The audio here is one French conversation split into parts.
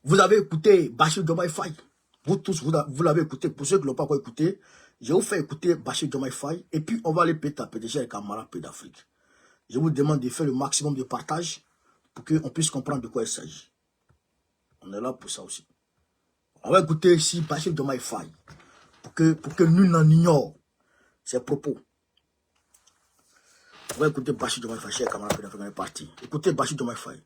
Vous avez écouté Bachir Diomaye Faye. Vous tous, vous l'avez écouté. Pour ceux qui ne l'ont pas encore écouté, je vous fais écouter Bachir Diomaye Faye. Et puis, on va aller péter à PDG avec camarades pays d'Afrique. Je vous demande de faire le maximum de partage pour qu'on puisse comprendre de quoi il s'agit. On est là pour ça aussi. On va écouter ici Bachir Diomaye Faye pour que nul n'en ignore ses propos. On va écouter Bachir Diomaye Faye, cher camarade pays d'Afrique, on est parti. Écoutez Bachir Diomaye Faye.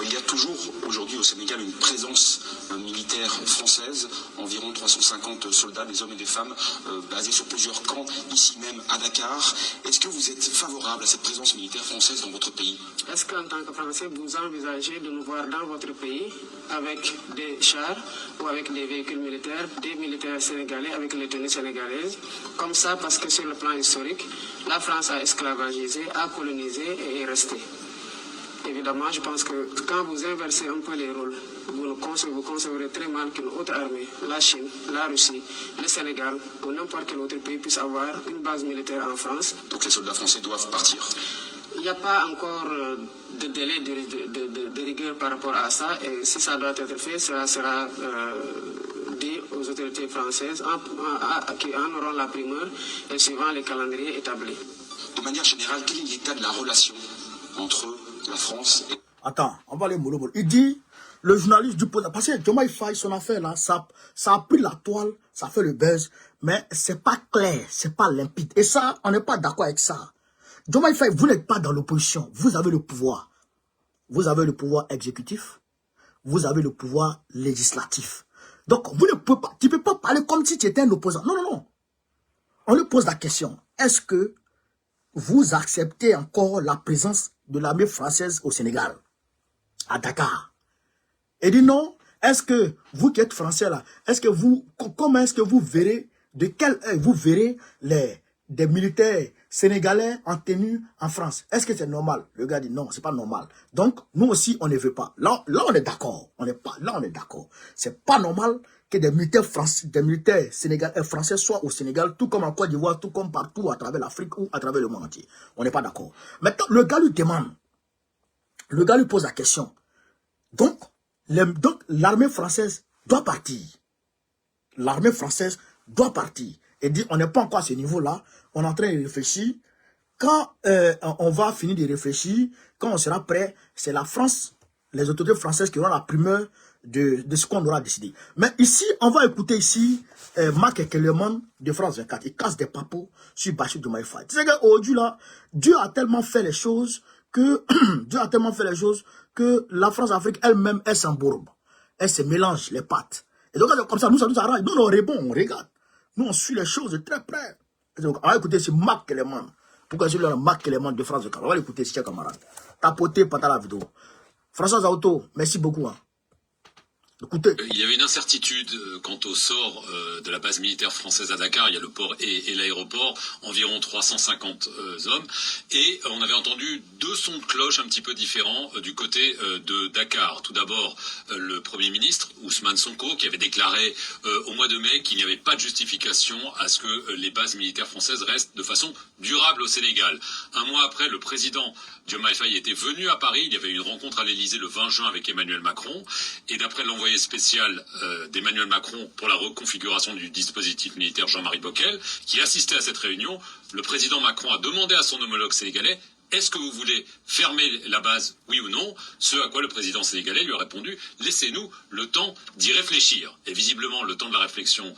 Il y a toujours aujourd'hui au Sénégal une présence militaire française, environ 350 soldats, des hommes et des femmes, basés sur plusieurs camps, ici même à Dakar. Est-ce que vous êtes favorable à cette présence militaire française dans votre pays? Est-ce qu'en tant que Français, vous envisagez de nous voir dans votre pays avec des chars ou avec des véhicules militaires, des militaires sénégalais avec les tenues sénégalaises, comme ça parce que sur le plan historique, la France a esclavagisé, a colonisé et est restée. Évidemment, je pense que quand vous inversez un peu les rôles, vous concevrez très mal qu'une autre armée, la Chine, la Russie, le Sénégal ou n'importe quel autre pays puisse avoir une base militaire en France. Donc les soldats français doivent partir? Il n'y a pas encore de délai de rigueur par rapport à ça, et si ça doit être fait, cela sera dit aux autorités françaises qui en auront la primeur et suivant les calendriers établis. De manière générale, quel est l'état de la relation entre la France et... Attends, on va aller mollo. Il dit, le journaliste du Pôle, parce que Diomaye Faye, son affaire là, ça a pris la toile, ça fait le buzz, mais c'est pas clair, c'est pas limpide. Et ça, on n'est pas d'accord avec ça. Diomaye Faye, vous n'êtes pas dans l'opposition, vous avez le pouvoir. Vous avez le pouvoir exécutif, vous avez le pouvoir législatif. Donc, vous ne pouvez pas, tu ne peux pas parler comme si tu étais un opposant. Non, non, non. On lui pose la question, est-ce que vous acceptez encore la présence de l'armée française au Sénégal, à Dakar? Et dit non, est-ce que vous qui êtes français là, est-ce que vous, comment est-ce que vous verrez, de quel œil vous verrez des militaires sénégalais en tenue en France? Est-ce que c'est normal? Le gars dit non, c'est pas normal. Donc, nous aussi, on ne veut pas. Là on est d'accord. On est d'accord. C'est pas normal que des militaires français, sénégalais, français soient au Sénégal, tout comme en Côte d'Ivoire, tout comme partout à travers l'Afrique ou à travers le monde entier. On n'est pas d'accord. Maintenant, le gars lui demande, le gars lui pose la question. Donc, l'armée française doit partir. L'armée française doit partir. Et dit, on n'est pas encore à ce niveau-là. On est en train de réfléchir. Quand on va finir de réfléchir, quand on sera prêt, c'est la France, les autorités françaises qui auront la primeur de ce qu'on aura décidé. Mais ici, on va écouter ici Marc Kellerman de France 24. Il casse des papos sur Bachir Diomaye Faye. Tu sais qu'aujourd'hui là, Dieu a tellement fait les choses que la France-Afrique elle-même, elle s'embourbe. Elle se mélange les pattes. Et donc, comme ça, nous arrange. Nous, on répond, on regarde. Nous, on suit les choses de très près. Et donc, on va écouter ce Marc Kellerman. Pourquoi je le Marc Kellerman de France 24? On va l'écouter, chers camarades. Tapotez, pas la vidéo. François Auto, merci beaucoup. Hein. Écoutez. Il y avait une incertitude quant au sort de la base militaire française à Dakar. Il y a le port et l'aéroport, environ 350 hommes. Et on avait entendu deux sons de cloche un petit peu différents du côté de Dakar. Tout d'abord, le Premier ministre, Ousmane Sonko, qui avait déclaré au mois de mai qu'il n'y avait pas de justification à ce que les bases militaires françaises restent de façon durable au Sénégal. Un mois après, le président Diomaye Faye était venu à Paris. Il y avait eu une rencontre à l'Élysée le 20 juin avec Emmanuel Macron. Et d'après l'envoyé spécial d'Emmanuel Macron pour la reconfiguration du dispositif militaire Jean-Marie Bockel, qui assistait à cette réunion, le président Macron a demandé à son homologue sénégalais: est-ce que vous voulez fermer la base, oui ou non? Ce à quoi le président sénégalais lui a répondu: laissez-nous le temps d'y réfléchir. Et visiblement, le temps de la réflexion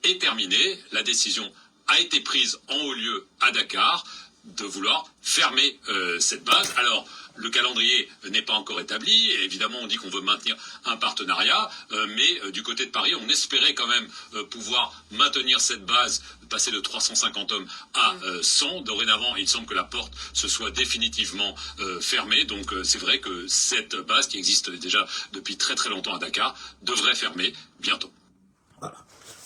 est terminé. La décision a été prise en haut lieu à Dakar de vouloir fermer cette base. Alors, le calendrier n'est pas encore établi. Et évidemment, on dit qu'on veut maintenir un partenariat. Mais du côté de Paris, on espérait quand même pouvoir maintenir cette base, passer de 350 hommes à 100. Dorénavant, il semble que la porte se soit définitivement fermée. Donc, c'est vrai que cette base, qui existe déjà depuis très très longtemps à Dakar, devrait fermer bientôt. Voilà.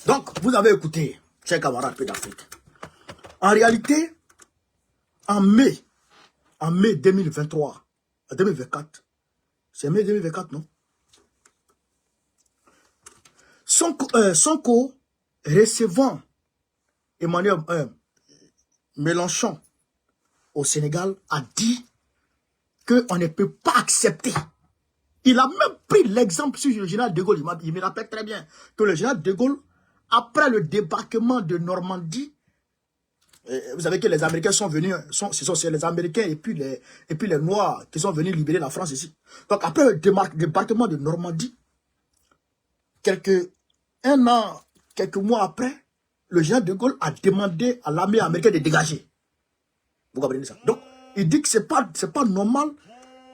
Donc, vous avez écouté, chers camarades d'Afrique. En réalité, en mai 2023, 2024, c'est mai 2024, non? Sonko recevant Emmanuel Mélenchon au Sénégal a dit qu'on ne peut pas accepter Il a même pris l'exemple sur le général de Gaulle. Il me rappelle très bien que le général de Gaulle, après le débarquement de Normandie, vous savez que les Américains sont venus, c'est les Américains et puis les Noirs qui sont venus libérer la France ici. Donc après le débarquement de Normandie, quelques mois après, le général de Gaulle a demandé à l'armée américaine de dégager. Vous comprenez ça? Donc, il dit que c'est pas normal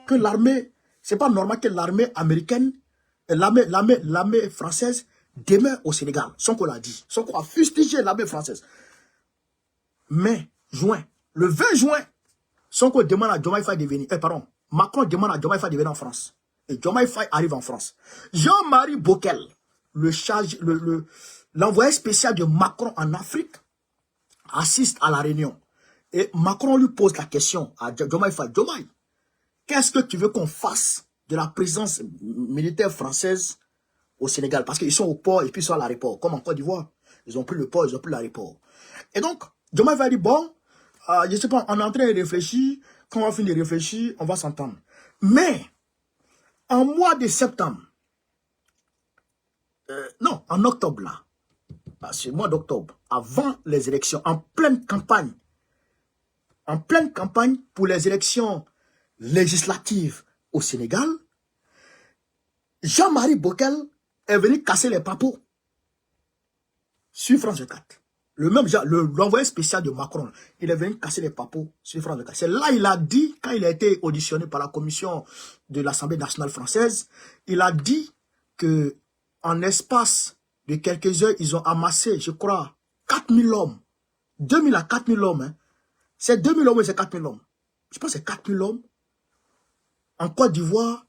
que l'armée, américaine, l'armée française demeure au Sénégal. Sonko l'a dit. Sonko a fustigé l'armée française. Le 20 juin, Sonko demande à Diomaye Faye de venir. Macron demande à Diomaye Faye de venir en France. Et Diomaye Faye arrive en France. Jean-Marie Bockel, l'envoyé spécial de Macron en Afrique, assiste à la réunion. Et Macron lui pose la question à Diomaye Faye. Diomaye, qu'est-ce que tu veux qu'on fasse de la présence militaire française au Sénégal? Parce qu'ils sont au port et puis ils sont à l'aéroport, comme en Côte d'Ivoire. Ils ont pris le port, ils ont pris l'aéroport. Et donc, Diomaye Faye dit, bon, je ne sais pas, on est en train de réfléchir. Quand on va finir de réfléchir, on va s'entendre. Mais, en mois de septembre, non, en octobre là, c'est le mois d'octobre, avant les élections, en pleine campagne pour les élections législatives au Sénégal, Jean-Marie Bockel est venu casser les papos sur France 24. L'envoyé spécial de Macron, il est venu casser les papos sur France 24. C'est là il a dit, quand il a été auditionné par la commission de l'Assemblée nationale française, il a dit que en espace de quelques heures, ils ont amassé, je crois, 4000 hommes. 2000 à 4000 hommes. Hein. C'est 2000 hommes et c'est 4000 hommes. Je pense que c'est 4000 hommes en Côte d'Ivoire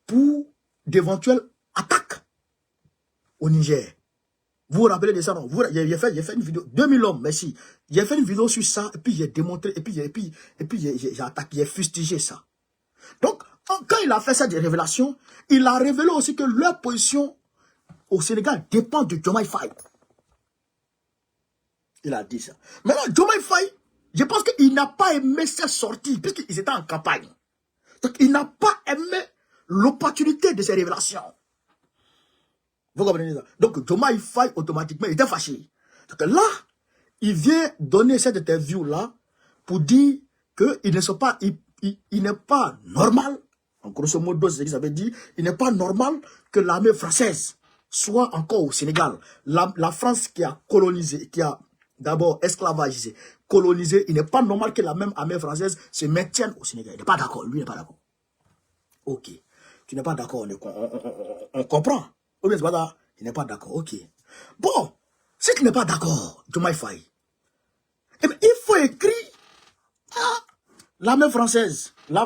pour d'éventuelles attaques au Niger. Vous vous rappelez de ça, non? J'ai fait une vidéo, 2000 hommes, merci. J'ai fait une vidéo sur ça, et puis j'ai démontré, et puis j'ai attaqué, j'ai fustigé ça. Donc, quand il a fait cette révélation, il a révélé aussi que leur position au Sénégal dépend de Diomaye Faye. Il a dit ça. Maintenant, Diomaye Faye, je pense qu'il n'a pas aimé cette sortie, puisqu'ils étaient en campagne. Donc, il n'a pas aimé l'opportunité de ces révélations. Vous comprenez ça? Donc, Diomaye Faye, automatiquement, il était fâché. Donc là, il vient donner cette interview-là pour dire qu'il n'est pas normal, en grosso modo, c'est ce qu'il avait dit, il n'est pas normal que l'armée française soit encore au Sénégal. La France qui a colonisé, qui a d'abord esclavagisé, colonisé, il n'est pas normal que la même armée française se maintienne au Sénégal. Il n'est pas d'accord, lui n'est pas d'accord. Ok, tu n'es pas d'accord, on comprend. Ou bien c'est pas là, il n'est pas d'accord, ok. Bon, si tu n'es pas d'accord, Diomaye Faye, eh bien, il faut écrire l'armée française, M.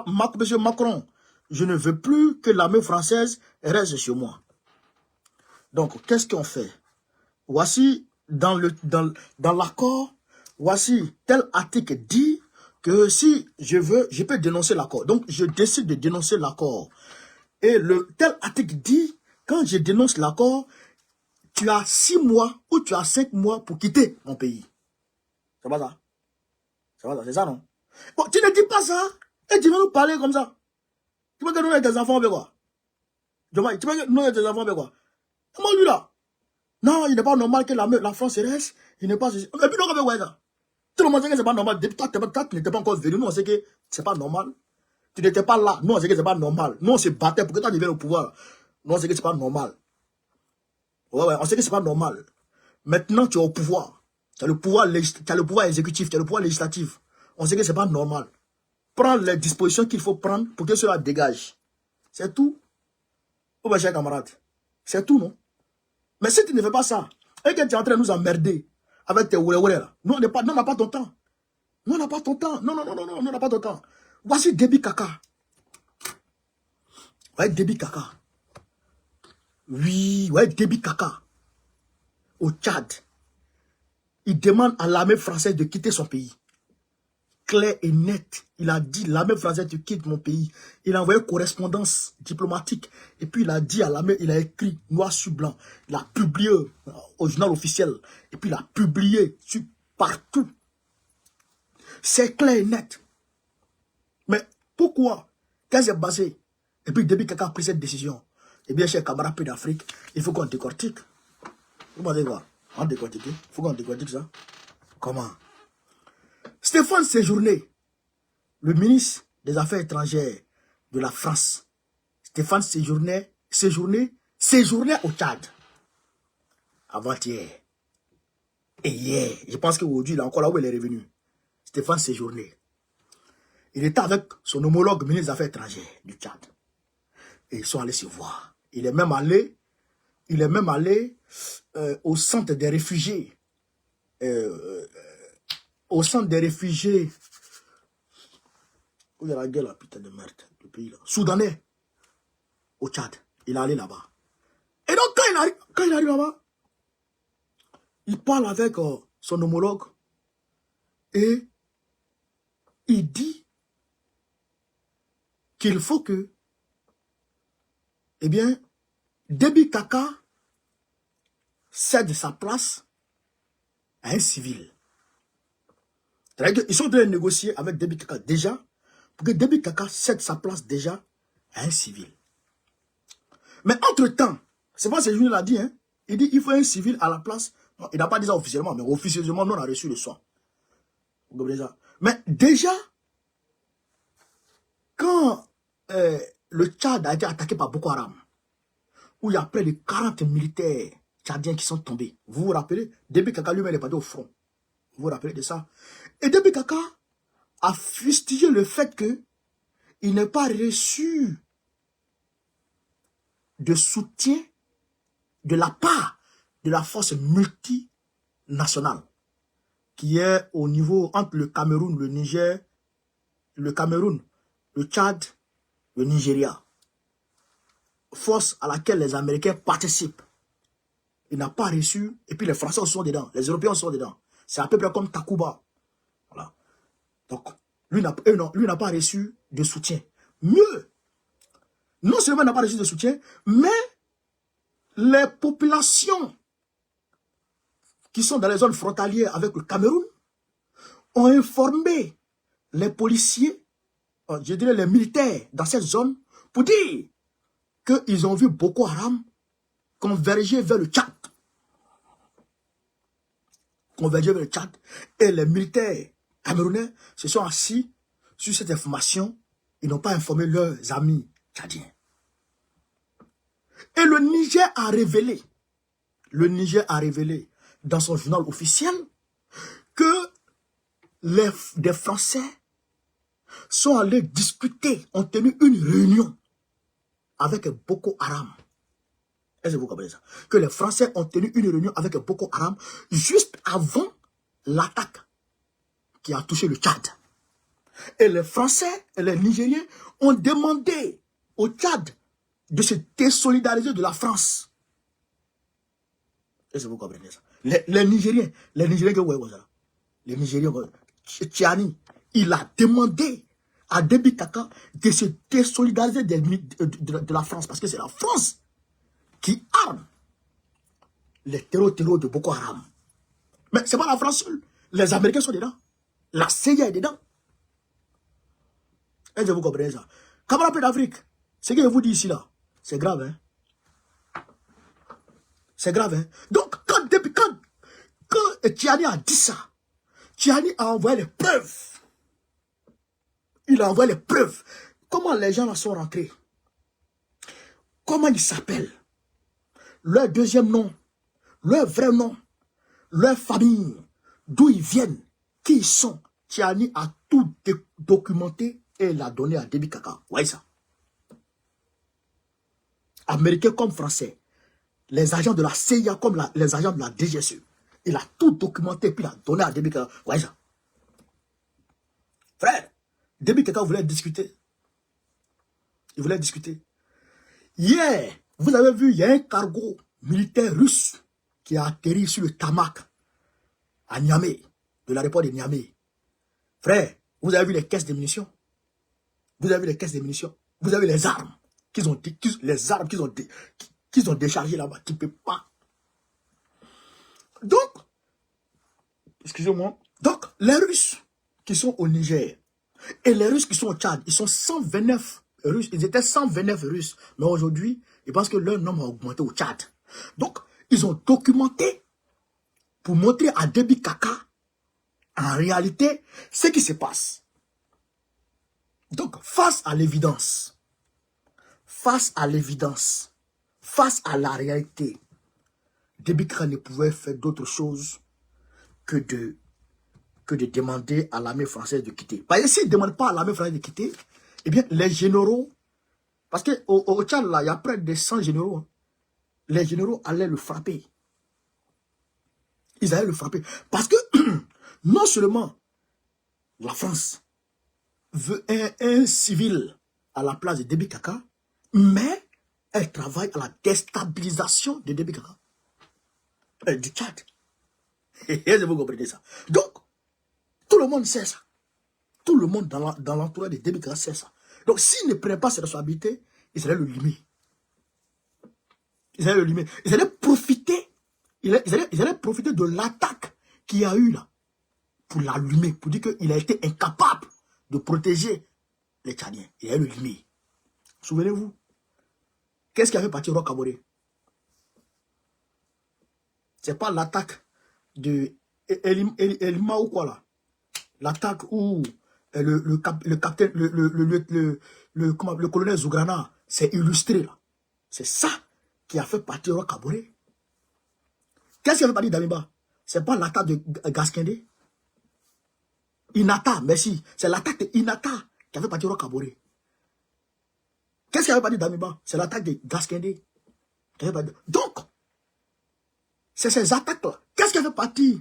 Macron, je ne veux plus que l'armée française reste chez moi. Donc, qu'est-ce qu'on fait? Voici, dans l'accord, voici, tel article dit que si je veux, je peux dénoncer l'accord. Donc, je décide de dénoncer l'accord. Et tel article dit, quand je dénonce l'accord, tu as 6 mois ou tu as 5 mois pour quitter mon pays. C'est pas ça? C'est pas ça, c'est ça, non? Bon, tu ne dis pas ça, et tu vas nous parler comme ça. Tu veux que nous ayons des enfants avec quoi? Tu veux que nous ayons des enfants avec quoi? Comment lui là? Non, il n'est pas normal que la France reste, il n'est pas... Et puis nous, avec quoi ça? Tout le monde sait que c'est pas normal. Depuis toi, tu n'étais pas encore venu, nous on sait que c'est pas normal. Tu n'étais pas là, nous on sait que c'est pas normal. Nous on se battait pour que toi tu viennes au pouvoir. Nous on sait que c'est pas normal. Ouais, on sait que c'est pas normal. Maintenant tu es au pouvoir. Tu as le pouvoir exécutif, tu as le pouvoir législatif. On sait que c'est pas normal. Prends les dispositions qu'il faut prendre pour que cela dégage. C'est tout. Oh ben, cher camarade. C'est tout, non? Mais si tu ne fais pas ça, et que tu es en train de nous emmerder avec tes oulé là, nous on n'a pas ton temps. Nous on n'a pas ton temps. Non, on n'a pas ton temps. Voici Déby Kaka. Ouais, Déby Kaka. Oui, ouais, Déby Kaka. Au Tchad. Il demande à l'armée française de quitter son pays. Clair et net. Il a dit, l'armée française, tu quittes mon pays. Il a envoyé correspondance diplomatique. Et puis il a dit à l'armée, il a écrit noir sur blanc. Il a publié au journal officiel. Et puis il a publié partout. C'est clair et net. Mais pourquoi? Qu'est-ce qui s'est passé? Et puis, Déby Kaka a pris cette décision. Eh bien, chers camarades pays d'Afrique, il faut qu'on décortique. Vous pensez quoi? On décortique. Il faut qu'on décortique ça. Comment? Stéphane Séjourné, le ministre des Affaires étrangères de la France. Stéphane Séjourné au Tchad. Avant-hier. Et hier. Je pense qu'aujourd'hui, il est encore là où il est revenu. Stéphane Séjourné. Il était avec son homologue ministre des Affaires étrangères du Tchad. Et ils sont allés se voir. Il est même allé au centre des réfugiés. Au centre des réfugiés. Où il y a la guerre, la putain de merde, le pays là. Soudanais. Au Tchad. Il est allé là-bas. Et donc, quand il arrive là-bas, il parle avec son homologue. Et il dit qu'il faut que, eh bien, Déby Kaka cède sa place à un civil. C'est-à-dire qu'ils sont en train de négocier avec Déby Kaka déjà, pour que Déby Kaka cède sa place déjà à un civil. Mais entre-temps, c'est pas ce que je l'a dit, hein, il dit il faut un civil à la place. Non, il n'a pas dit ça officiellement, mais officieusement, nous on a reçu le soin. Vous comprenez ça? Mais déjà, quand le Tchad a été attaqué par Boko Haram, où il y a près de 40 militaires tchadiens qui sont tombés. Vous vous rappelez? Déby Kaka lui-même est parti au front. Vous vous rappelez de ça? Et Déby Kaka a fustigé le fait qu'il n'ait pas reçu de soutien de la part de la force multinationale qui est au niveau entre le Cameroun, le Niger, le Tchad, le Nigeria. Force à laquelle les Américains participent. Il n'a pas reçu, et puis les Français sont dedans, les Européens sont dedans. C'est à peu près comme Takuba. Voilà. Donc, lui n'a pas reçu de soutien. Mieux, non seulement il n'a pas reçu de soutien, mais les populations qui sont dans les zones frontalières avec le Cameroun ont informé les policiers, je dirais les militaires dans cette zone, pour dire qu'ils ont vu Boko Haram converger vers le Tchad. Converger vers le Tchad. Et les militaires camerounais se sont assis sur cette information. Ils n'ont pas informé leurs amis tchadiens. Et le Niger a révélé dans son journal officiel que des Français sont allés discuter, ont tenu une réunion avec Boko Haram. Est-ce que vous comprenez ça? Que les Français ont tenu une réunion avec Boko Haram juste avant l'attaque qui a touché le Tchad. Et les Français et les Nigériens ont demandé au Tchad de se désolidariser de la France. Est-ce que vous comprenez ça? Les Nigériens, Tchiani, il a demandé à Déby Kaka de se désolidariser de la France, parce que c'est la France qui arme les terreaux de Boko Haram. Mais ce n'est pas la France seule. Les Américains sont dedans. La CIA est dedans. Est-ce que vous comprenez ça? Camarades d'Afrique, ce que je vous dis ici, là, c'est grave, hein? C'est grave, hein? Donc, quand Tchiani a dit ça, Tchiani a envoyé les preuves. Il a envoyé les preuves. Comment les gens là sont rentrés? Comment ils s'appellent? Leur deuxième nom, leur vrai nom, leur famille, d'où ils viennent, qui ils sont. Tchiani a tout documenté et l'a donné à Déby Kaka. Voyez ça. Américains comme Français, les agents de la CIA comme les agents de la DGSE. Il a tout documenté et puis il a donné à Déby Kaka. Voyez ça. Frère, Déby Kaka voulait discuter. Il voulait discuter. Hier, vous avez vu, il y a un cargo militaire russe qui a atterri sur le tarmac à Niamey, de l'aéroport de Niamey. Frère, vous avez vu les caisses de munitions? Vous avez vu les caisses de munitions? Vous avez les armes qu'ils ont déchargées là-bas, qui ne peuvent pas. Donc, excusez-moi, donc les Russes qui sont au Niger et les Russes qui sont au Tchad, ils sont 129 Russes. Ils étaient 129 Russes. Mais aujourd'hui, ils pensent que leur nombre a augmenté au Tchad. Donc, ils ont documenté pour montrer à Déby Kaka, en réalité, ce qui se passe. Donc, face à l'évidence, face à la réalité, Déby Kaka ne pouvait faire d'autre chose que de demander à l'armée française de quitter. Parce que s'il ne demande pas à l'armée française de quitter, eh bien, les généraux, parce qu'au Tchad, là, il y a près de 100 généraux, hein, les généraux allaient le frapper. Ils allaient le frapper. Parce que, non seulement la France veut un civil à la place de Déby Kaka, mais elle travaille à la déstabilisation de Déby Kaka. Du Tchad. Et vous comprenez ça. Donc, tout le monde sait ça. Tout le monde dans l'entourage de Déby Kaka sait ça. Donc, s'il ne prenait pas ses responsabilités, ils allaient le limer. Ils allaient profiter. Ils allaient profiter de l'attaque qu'il y a eu là. Pour l'allumer. Pour dire qu'il a été incapable de protéger les Tchadiens. Il allait le limer. Souvenez-vous. Qu'est-ce qui a fait partir Roch Kaboré? C'est pas l'attaque de Elima ou quoi là? L'attaque où le capitaine, le colonel Zougrana s'est illustré là. C'est ça qui a fait partir Roch Kaboré. Qu'est-ce qui a fait partir Damiba? C'est pas l'attaque de Gaskindé? Inata, merci. C'est l'attaque de Inata qui a fait partir Roch Kaboré. Qu'est-ce qui a fait partir Damiba? C'est l'attaque de Gaskindé. Donc, c'est ces attaques-là. Qu'est-ce qui a fait partir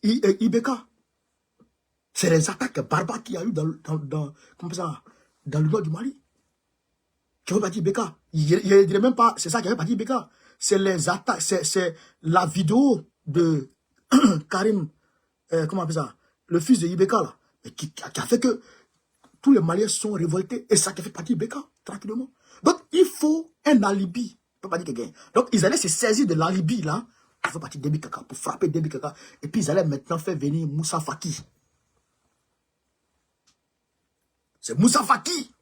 Ibeka? C'est les attaques barbares qu'il y a eu dans le nord du Mali. Qui a fait partir Ibeka. Il ne dirait même pas, c'est ça qui a fait partir Ibeka. C'est les attaques, c'est la vidéo de Karim, comment on appelle ça? Le fils de Ibeka, là, qui a fait que tous les Maliens sont révoltés. Et ça qui a fait partir Ibeka, tranquillement. Donc, il faut un alibi. On peut pas dire quelqu'un. Donc, ils allaient se saisir de l'alibi, là, pour faire partir Déby Kaka, pour frapper Déby Kaka. Et puis, ils allaient maintenant faire venir Moussa Faki. C'est Moussa Faki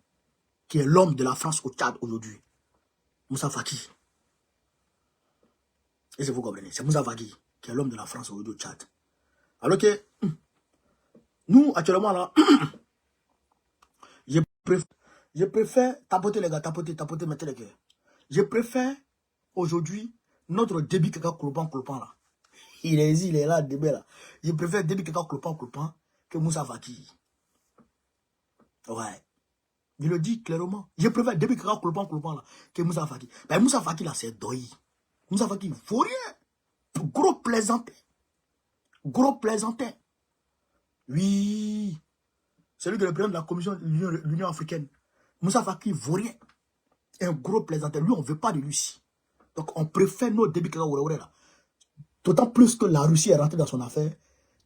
qui est l'homme de la France au Tchad aujourd'hui. Moussa Faki. Et c'est vous comprenez. C'est Moussa Faki qui est l'homme de la France aujourd'hui au Tchad. Alors que, nous, actuellement, là, je préfère tapoter les gars, tapoter, mettre les gars. Je préfère, aujourd'hui, notre Déby Kaka clopant là. Il est là, Déby là. Je préfère Déby Kaka clopant que Moussa Faki. Ouais. Je le dis clairement. Je préfère Déby Kaka clopant là que Moussa Faki. Ben Moussa Faki là, c'est doyi. Moussa Faki, il faut rien. Gros plaisantin. Oui. C'est lui qui est le président de la commission de l'Union africaine. Moussa Faki vaut rien. Un gros plaisantin. Lui, on ne veut pas de lui. Donc, on préfère nos Déby Kaka là. D'autant plus que la Russie est rentrée dans son affaire.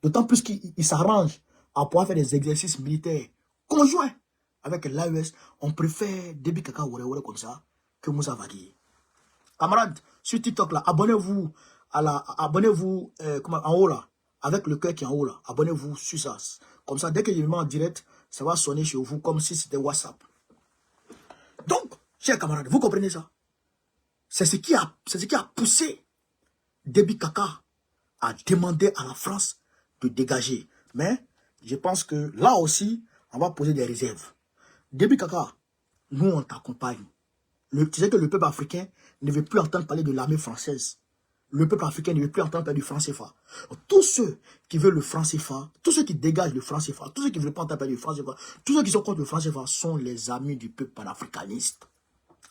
D'autant plus qu'il s'arrange à pouvoir faire des exercices militaires conjoints avec l'AES. On préfère Déby Kaka comme ça que Moussa Faki. Camarades, sur TikTok là, abonnez-vous en haut là. Avec le cœur qui est en haut là, abonnez-vous sur ça. Comme ça, dès que je me mets en direct, ça va sonner chez vous comme si c'était WhatsApp. Donc, chers camarades, vous comprenez ça? C'est ce qui a poussé Déby Kaka à demander à la France de dégager. Mais, je pense que là aussi, on va poser des réserves. Déby Kaka, nous on t'accompagne. Tu sais que le peuple africain ne veut plus entendre parler de l'armée française. Le peuple africain ne veut plus entendre parler du franc CFA. Tous ceux qui veulent le franc CFA, tous ceux qui dégagent le franc CFA, tous ceux qui ne veulent pas entendre parler du franc CFA, tous ceux qui sont contre le franc CFA sont les amis du peuple panafricaniste.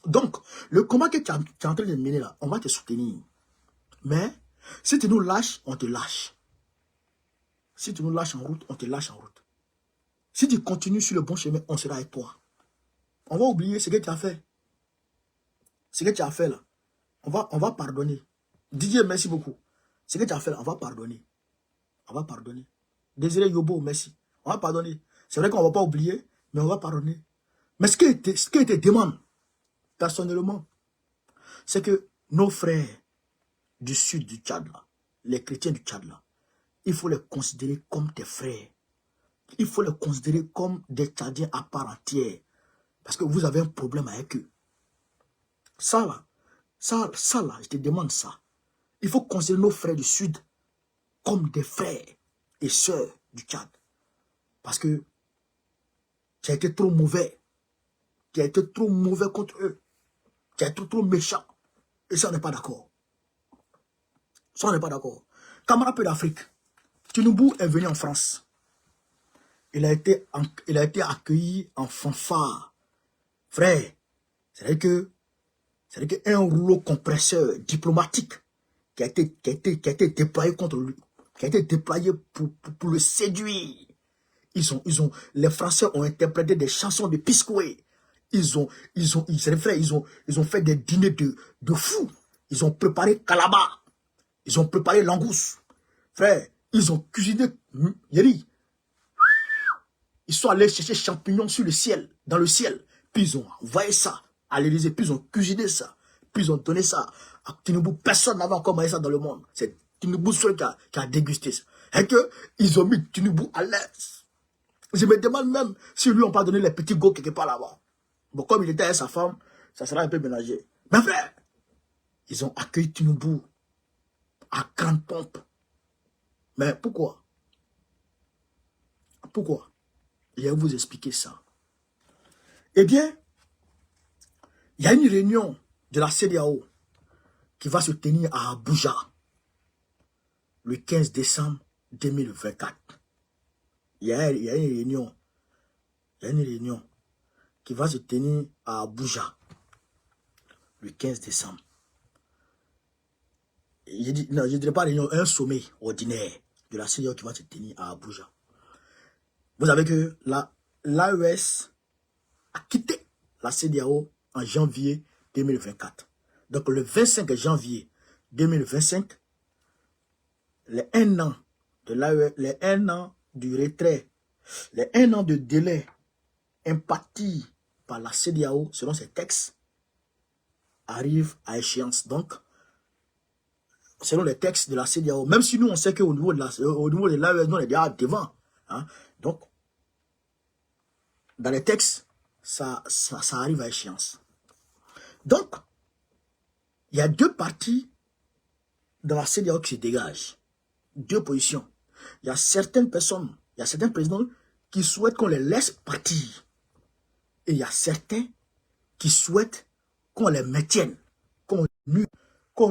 Donc, le combat que tu es en train de mener là, on va te soutenir. Mais, si tu nous lâches, on te lâche. Si tu nous lâches en route, on te lâche en route. Si tu continues sur le bon chemin, on sera avec toi. On va oublier ce que tu as fait. Ce que tu as fait là, on va pardonner. Didier, merci beaucoup. Ce que tu as fait là, on va pardonner. On va pardonner. Désiré Yobo, merci. On va pardonner. C'est vrai qu'on ne va pas oublier, mais on va pardonner. Mais ce que te demande, personnellement, c'est que nos frères du sud du Tchad, là, les chrétiens du Tchad, là, il faut les considérer comme tes frères. Il faut les considérer comme des Tchadiens à part entière. Parce que vous avez un problème avec eux. Ça là, je te demande ça. Il faut considérer nos frères du Sud comme des frères et sœurs du Tchad. Parce que tu as été trop mauvais. Tu as été trop mauvais contre eux. Tu as été trop méchant. Et ça, on n'est pas d'accord. Ça, on n'est pas d'accord. Camarade peu d'Afrique, Tinubu est venu en France. Il a été accueilli en fanfare. Frère, c'est-à-dire qu'un rouleau compresseur diplomatique qui a été déployé contre lui, qui a été déployé pour le séduire. Les Français ont interprété des chansons de Piscoué. Ils ont fait des dîners de fous. Ils ont préparé Calaba. Ils ont préparé Langouste. Frère, ils ont cuisiné Yeri. Ils sont allés chercher champignons sur le ciel, dans le ciel. Puis ils ont envoyé ça à l'Élysée. Puis ils ont cuisiné ça. Puis ils ont donné ça à Tinubu. Personne n'avait encore mangé ça dans le monde. C'est Tinubu seul qui a dégusté ça. Et qu'ils ont mis Tinubu à l'aise. Je me demande même si lui on pas donné les petits go quelque part là-bas. Bon, comme il était avec sa femme, ça sera un peu ménagé. Mais frère, ils ont accueilli Tinubu à grande pompe. Mais pourquoi? Pourquoi? Je vais vous expliquer ça. Eh bien, il y a une réunion de la CEDEAO qui va se tenir à Abuja le 15 décembre 2024. Il y a une réunion qui va se tenir à Abuja le 15 décembre. Je ne dirais pas réunion, un sommet ordinaire de la CEDEAO qui va se tenir à Abuja. Vous savez que l'AES a quitté la CEDEAO en janvier 2024. Donc le 25 janvier 2025, les 1 an de l'AES, les 1 an du retrait, les 1 an de délai imparti par la CEDEAO selon ces textes arrivent à échéance. Donc, selon les textes de la CEDEAO, même si nous on sait qu'au niveau de l'AES, nous on est déjà devant. Hein, donc, dans les textes, ça arrive à échéance. Donc, il y a deux parties dans la CEDEAO qui se dégagent. Deux positions. Il y a certaines personnes, il y a certains présidents qui souhaitent qu'on les laisse partir. Et il y a certains qui souhaitent qu'on les maintienne, qu'on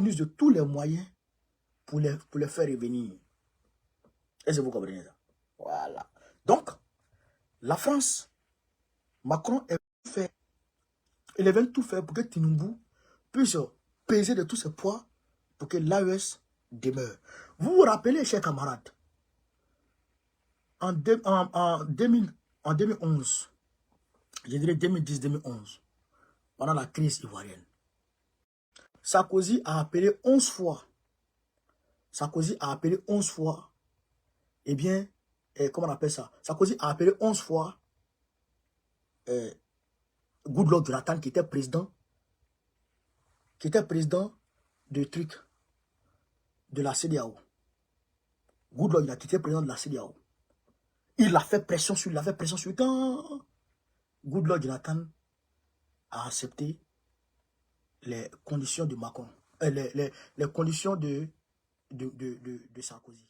use de tous les moyens pour les faire revenir. Est-ce que vous comprenez ça? Voilà. Donc, la France, Macron ils veulent tout faire pour que Tinubu puisse peser de tous ses poids pour que l'AES demeure. Vous vous rappelez, chers camarades, en 2011, je dirais 2010-2011, pendant la crise ivoirienne, Sarkozy a appelé 11 fois. Eh bien, comment on appelle ça? Sarkozy a appelé 11 fois Goodluck Jonathan, qui était président de la CEDEAO. Goodluck, il a quitté président de la CEDEAO. Il a fait pression sur lui, quand Goodluck Jonathan a accepté les conditions de Macron, les conditions de Sarkozy.